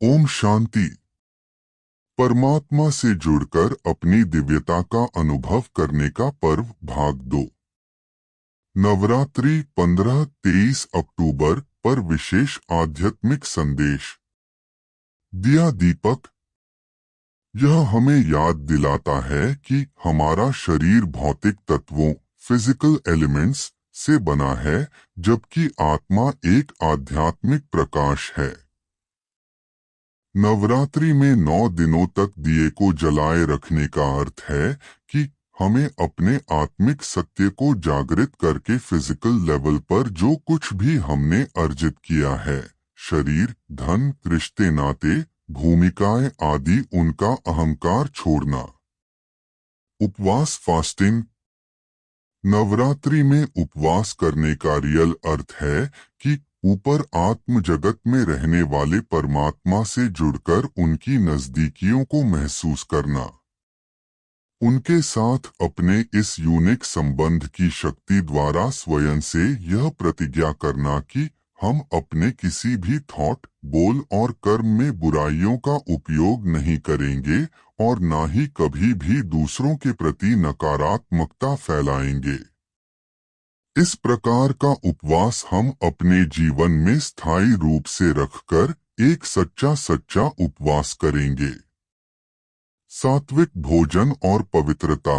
ओम शांति। परमात्मा से जुड़कर अपनी दिव्यता का अनुभव करने का पर्व भाग 2। नवरात्रि 15-23 अक्टूबर पर विशेष आध्यात्मिक संदेश। दिया दीपक। यह हमें याद दिलाता है कि हमारा शरीर भौतिक तत्वों फिजिकल एलिमेंट्स से बना है, जबकि आत्मा एक आध्यात्मिक प्रकाश है। नवरात्रि में 9 दिनों तक दिए को जलाए रखने का अर्थ है कि हमें अपने आत्मिक सत्य को जागृत करके फिजिकल लेवल पर जो कुछ भी हमने अर्जित किया है, शरीर, धन, रिश्ते नाते, भूमिकाएं आदि, उनका अहंकार छोड़ना। उपवास फास्टिंग। नवरात्रि में उपवास करने का रियल अर्थ है कि ऊपर आत्म जगत में रहने वाले परमात्मा से जुड़कर उनकी नजदीकियों को महसूस करना, उनके साथ अपने इस यूनिक संबंध की शक्ति द्वारा स्वयं से यह प्रतिज्ञा करना कि हम अपने किसी भी थॉट, बोल और कर्म में बुराइयों का उपयोग नहीं करेंगे और ना ही कभी भी दूसरों के प्रति नकारात्मकता फैलाएंगे। इस प्रकार का उपवास हम अपने जीवन में स्थायी रूप से रखकर एक सच्चा उपवास करेंगे। सात्विक भोजन और पवित्रता।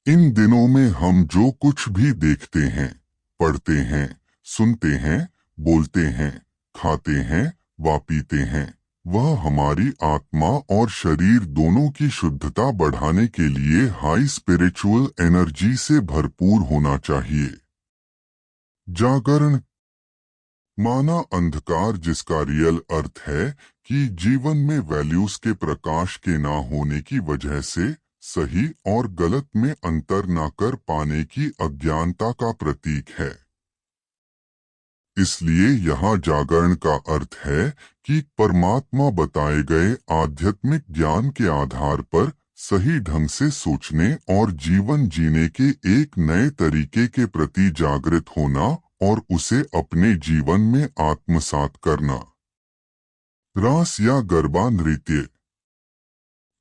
इन दिनों में हम जो कुछ भी देखते हैं, पढ़ते हैं, सुनते हैं, बोलते हैं, खाते हैं व पीते हैं, वह हमारी आत्मा और शरीर दोनों की शुद्धता बढ़ाने के लिए हाई स्पिरिचुअल एनर्जी से भरपूर होना चाहिए। जागरण माना अंधकार, जिसका रियल अर्थ है कि जीवन में वैल्यूज के प्रकाश के ना होने की वजह से सही और गलत में अंतर न कर पाने की अज्ञानता का प्रतीक है। इसलिए यहाँ जागरण का अर्थ है कि परमात्मा बताए गए आध्यात्मिक ज्ञान के आधार पर सही ढंग से सोचने और जीवन जीने के एक नए तरीके के प्रति जागृत होना और उसे अपने जीवन में आत्मसात करना। रास या गरबा नृत्य।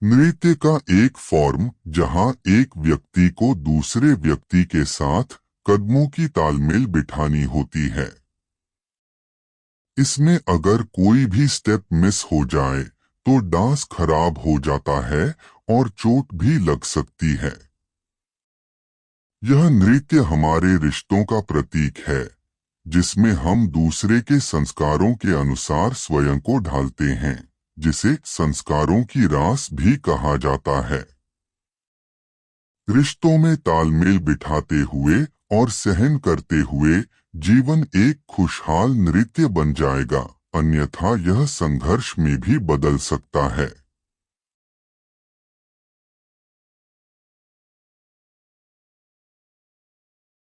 नृत्य का एक फॉर्म जहां एक व्यक्ति को दूसरे व्यक्ति के साथ कदमों की तालमेल बिठानी होती है। इसमें अगर कोई भी स्टेप मिस हो जाए तो डांस खराब हो जाता है और चोट भी लग सकती है। यह नृत्य हमारे रिश्तों का प्रतीक है, जिसमें हम दूसरे के संस्कारों के अनुसार स्वयं को ढालते हैं, जिसे संस्कारों की रास भी कहा जाता है। रिश्तों में तालमेल बिठाते हुए और सहन करते हुए जीवन एक खुशहाल नृत्य बन जाएगा, अन्यथा यह संघर्ष में भी बदल सकता है।